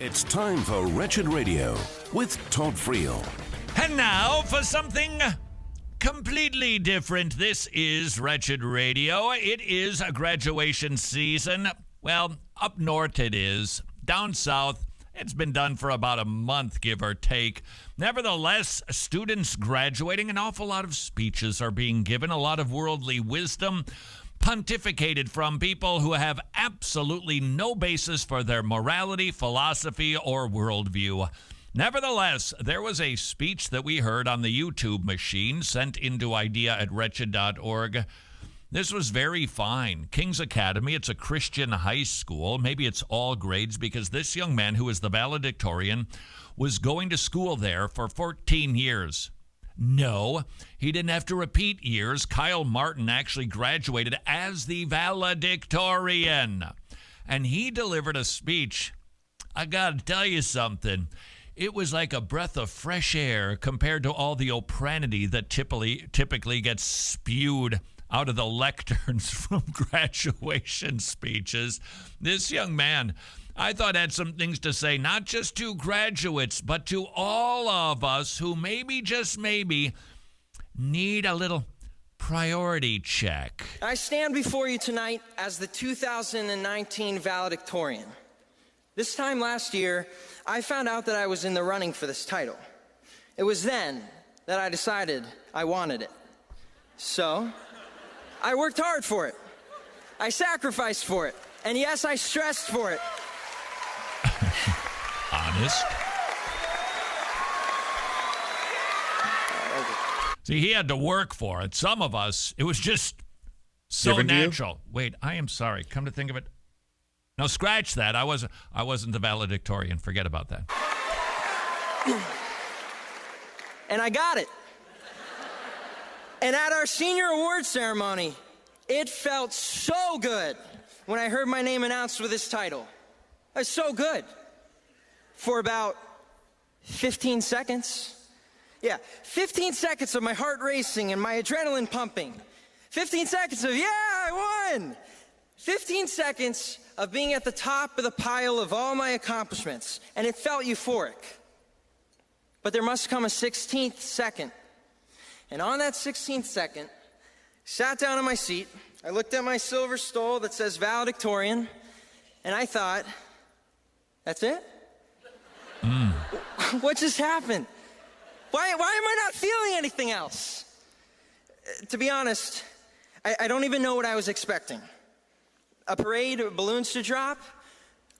It's time for Wretched Radio with Todd Friel. And now for something completely different. This is Wretched Radio. It is a graduation season. Well, up north it is. Down south, it's been done for about a month, give or take. Nevertheless, students graduating, an awful lot of speeches are being given, a lot of worldly wisdom pontificated from people who have absolutely no basis for their morality, philosophy, or worldview. Nevertheless, there was a speech that we heard on the YouTube machine sent into idea@wretched.org. This was very fine. King's Academy, it's a Christian high school. Maybe it's all grades because this young man, who is the valedictorian, was going to school there for 14 years. No, he didn't have to repeat years. Kyle Martin actually graduated as the valedictorian. And he delivered a speech. I got to tell you something. It was like a breath of fresh air compared to all the opranity that typically gets spewed out of the lecterns from graduation speeches. This young man, I thought, had some things to say, not just to graduates, but to all of us who maybe, just maybe, need a little priority check. I stand before you tonight as the 2019 valedictorian. This time last year, I found out that I was in the running for this title. It was then that I decided I wanted it. So, I worked hard for it. I sacrificed for it. And yes, I stressed for it. Honest. See, he had to work for it. Some of us, it was just so Different to you? natural. Wait, I am sorry. Come to think of it. No, scratch that. I wasn't the valedictorian. Forget about that. And I got it. And at our senior award ceremony, it felt so good when I heard my name announced with this title. It was so good. For about 15 seconds. Yeah, 15 seconds of my heart racing and my adrenaline pumping. 15 seconds of, yeah, I won. 15 seconds of being at the top of the pile of all my accomplishments. And it felt euphoric. But there must come a 16th second. And on that 16th second, I sat down in my seat. I looked at my silver stole that says valedictorian. And I thought, that's it? What just happened? Why am I not feeling anything else? To be honest, I don't even know what I was expecting. A parade of balloons to drop?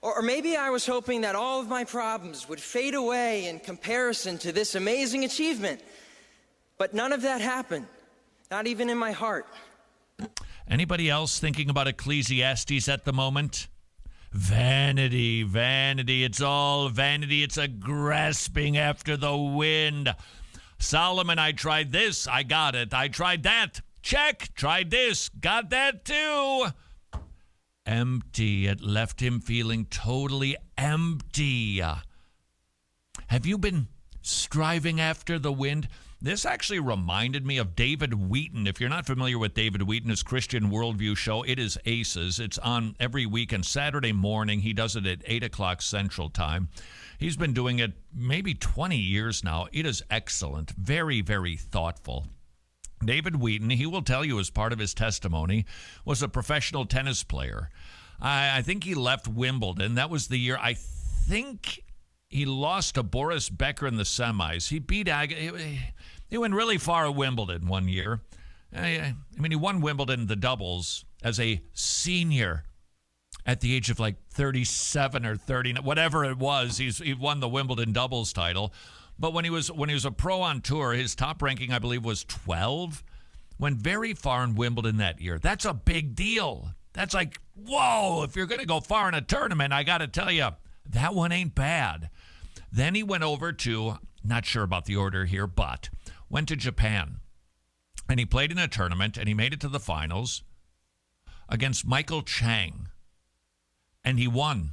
Or maybe I was hoping that all of my problems would fade away in comparison to this amazing achievement. But none of that happened, not even in my heart. Anybody else thinking about Ecclesiastes at the moment? Vanity, vanity, it's all vanity. It's a grasping after the wind. Solomon, I tried this, I got it. I tried that, check. Tried this, got that too. Empty, it left him feeling totally empty. Have you been striving after the wind? This actually reminded me of David Wheaton. If you're not familiar with David Wheaton, his Christian Worldview show, it is Aces. It's on every weekend, Saturday morning. He does it at 8 o'clock Central Time. He's been doing it maybe 20 years now. It is excellent. Very, very thoughtful. David Wheaton, he will tell you as part of his testimony, was a professional tennis player. I think he left Wimbledon. That was the year, I think he lost to Boris Becker in the semis. He beat he went really far at Wimbledon one year. I mean, he won Wimbledon the doubles as a senior at the age of like 37 or 30, whatever it was. He won the Wimbledon doubles title. But when he was a pro on tour, his top ranking, I believe, was 12. Went very far in Wimbledon that year. That's a big deal. That's like, whoa, if you're going to go far in a tournament, I got to tell you, that one ain't bad. Then he went over to, not sure about the order here, but went to Japan. And he played in a tournament, and he made it to the finals against Michael Chang. And he won.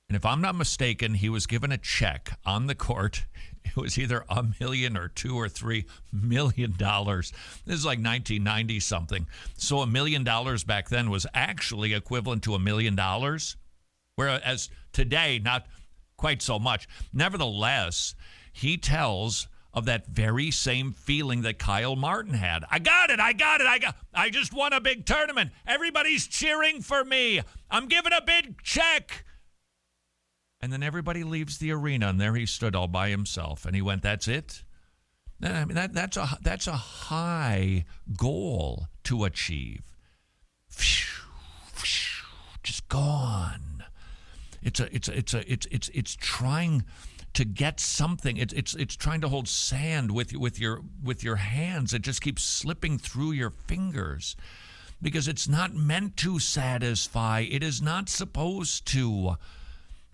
And if I'm not mistaken, he was given a check on the court. It was either $1 million or $2 or $3 million. This is like 1990 something. So $1 million back then was actually equivalent to $1 million. Whereas today, not quite so much. Nevertheless, he tells of that very same feeling that Kyle Martin had. I got it. I just won a big tournament. Everybody's cheering for me. I'm giving a big check. And then everybody leaves the arena, and there he stood all by himself. And he went, that's it? I mean, that's a high goal to achieve. Just gone. It's trying to get something. It's trying to hold sand with your hands. It just keeps slipping through your fingers because it's not meant to satisfy. It is not supposed to.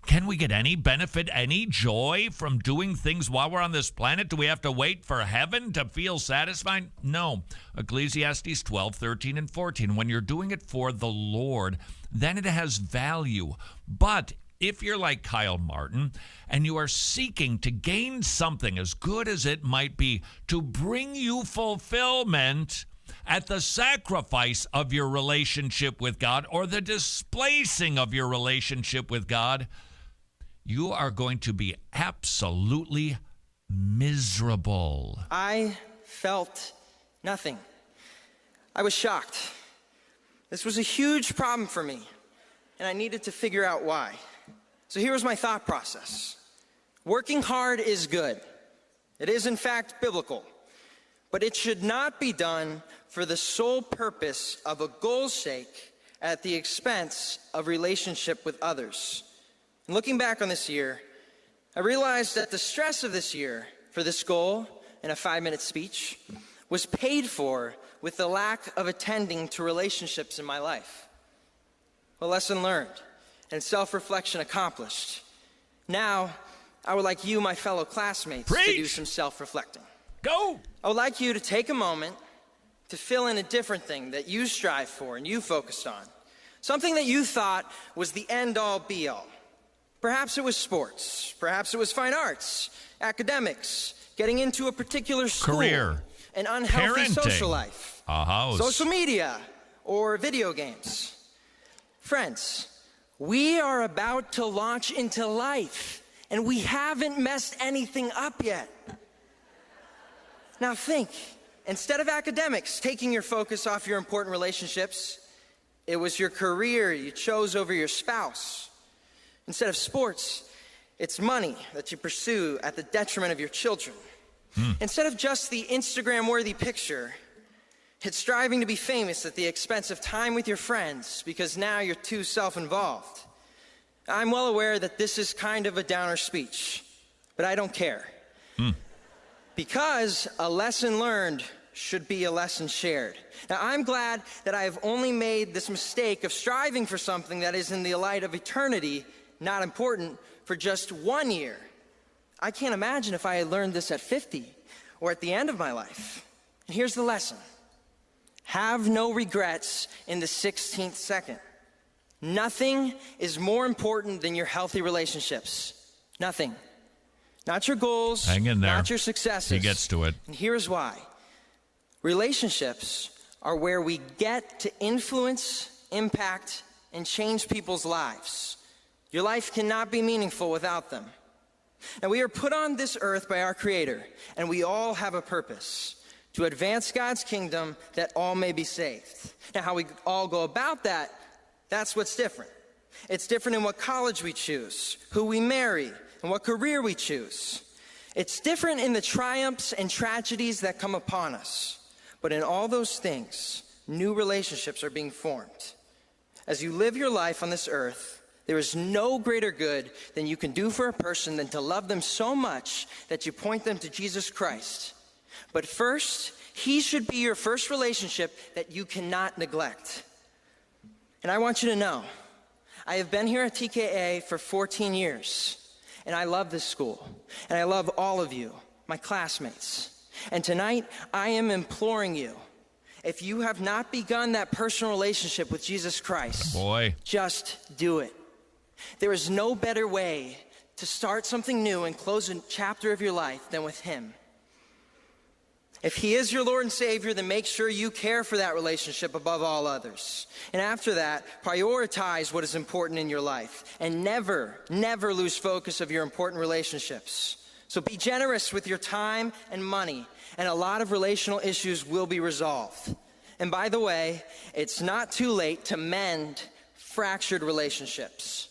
Can we get any benefit, any joy from doing things while we're on this planet? Do we have to wait for heaven to feel satisfied? No. Ecclesiastes 12, 13, and 14. When you're doing it for the Lord, then it has value. But if you're like Kyle Martin and you are seeking to gain something as good as it might be to bring you fulfillment at the sacrifice of your relationship with God or the displacing of your relationship with God, you are going to be absolutely miserable. I felt nothing. I was shocked. This was a huge problem for me, and I needed to figure out why. So here was my thought process. Working hard is good. It is, in fact, biblical. But it should not be done for the sole purpose of a goal's sake at the expense of relationship with others. And looking back on this year, I realized that the stress of this year for this goal in a 5-minute speech was paid for with the lack of attending to relationships in my life. A lesson learned and self-reflection accomplished. Now, I would like you, my fellow classmates, to do some self-reflecting. Go! I would like you to take a moment to fill in a different thing that you strive for and you focused on. Something that you thought was the end-all, be-all. Perhaps it was sports. Perhaps it was fine arts, academics, getting into a particular school, career, an unhealthy parenting, social life, a house, social media, or video games. Friends, we are about to launch into life, and we haven't messed anything up yet. Now think, instead of academics taking your focus off your important relationships, it was your career you chose over your spouse. Instead of sports, it's money that you pursue at the detriment of your children. Instead of just the Instagram-worthy picture, it's striving to be famous at the expense of time with your friends because now you're too self-involved. I'm well aware that this is kind of a downer speech, but I don't care. Because a lesson learned should be a lesson shared. Now, I'm glad that I have only made this mistake of striving for something that is in the light of eternity not important for just 1 year. I can't imagine if I had learned this at 50 or at the end of my life. And here's the lesson. Have no regrets in the 16th second. Nothing is more important than your healthy relationships. Nothing. Not your goals, hang in there, not your successes. He gets to it. And here's why. Relationships are where we get to influence, impact, and change people's lives. Your life cannot be meaningful without them. Now, we are put on this earth by our Creator, and we all have a purpose to advance God's kingdom that all may be saved. Now, how we all go about that, that's what's different. It's different in what college we choose, who we marry, and what career we choose. It's different in the triumphs and tragedies that come upon us. But in all those things, new relationships are being formed. As you live your life on this earth, there is no greater good than you can do for a person than to love them so much that you point them to Jesus Christ. But first, he should be your first relationship that you cannot neglect. And I want you to know, I have been here at TKA for 14 years, and I love this school, and I love all of you, my classmates. And tonight, I am imploring you, if you have not begun that personal relationship with Jesus Christ, just do it. There is no better way to start something new and close a chapter of your life than with him. If he is your Lord and Savior, then make sure you care for that relationship above all others. And after that, prioritize what is important in your life. And never, never lose focus of your important relationships. So be generous with your time and money, and a lot of relational issues will be resolved. And by the way, it's not too late to mend fractured relationships.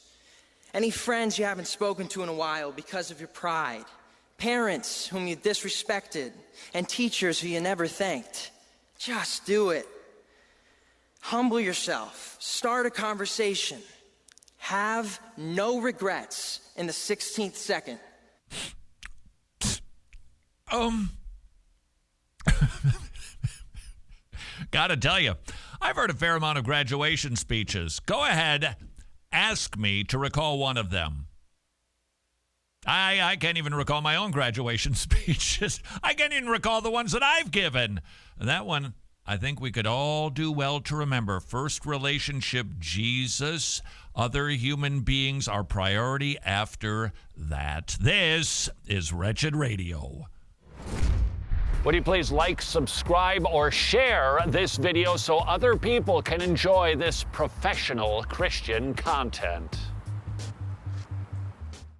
Any friends you haven't spoken to in a while because of your pride, parents whom you disrespected, and teachers who you never thanked. Just do it. Humble yourself. Start a conversation. Have no regrets in the 16th second. Gotta tell you, I've heard a fair amount of graduation speeches. Go ahead, ask me to recall one of them. I can't even recall my own graduation speeches. I can't even recall the ones that I've given. That one, I think we could all do well to remember. First relationship, Jesus. Other human beings are priority after that. This is Wretched Radio. Would you please like, subscribe, or share this video so other people can enjoy this professional Christian content?